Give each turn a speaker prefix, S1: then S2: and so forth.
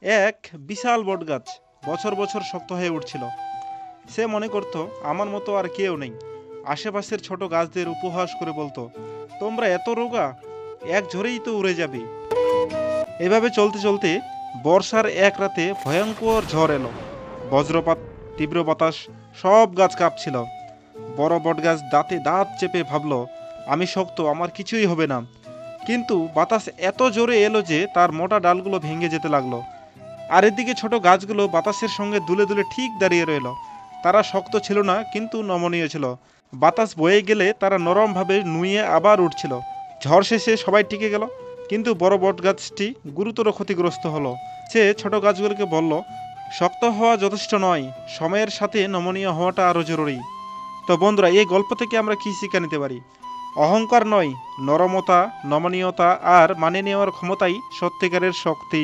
S1: এক বিশাল বটগাছ বছর বছর শক্ত হয়ে উঠছিল। সে মনে করত আমার মতো আর কেউ নেই। আশেপাশের ছোট গাছদের উপহাস করে বলতো, তোমরা এত রোগা, এক ঝড়েই তো উড়ে যাবে। এভাবে চলতে চলতে বর্ষার এক রাতে ভয়ঙ্কর ঝড় এলো। বজ্রপাত, তীব্র বাতাস, সব গাছ কাঁপছিল। বড় বটগাছ দাঁতে দাঁত চেপে ভাবল, আমি শক্ত, আমার কিছুই হবে না। কিন্তু বাতাস এত জোরে এলো যে তার মোটা ডালগুলো ভেঙে যেতে লাগলো। আর এদিকে ছোট গাছগুলো বাতাসের সঙ্গে দুলে দুলে ঠিক দাঁড়িয়ে রইল। তারা শক্ত ছিল না, কিন্তু নমনীয় ছিল। বাতাস বয়ে গেলে তারা নরমভাবে নুয়ে আবার উঠছিল। ঝড় শেষে সবাই টিকে গেল, কিন্তু বড় বটগাছটি গুরুতর ক্ষতিগ্রস্ত হলো। সে ছোট গাছগুলোকে বলল, শক্ত হওয়া যথেষ্ট নয়, সময়ের সাথে নমনীয় হওয়াটা আরও জরুরি। তো বন্ধুরা, এই গল্প থেকে আমরা কী শিক্ষা নিতে পারি? অহংকার নয়, নরমতা, নমনীয়তা আর মানিয়ে নেওয়ার ক্ষমতাই সত্যিকারের শক্তি।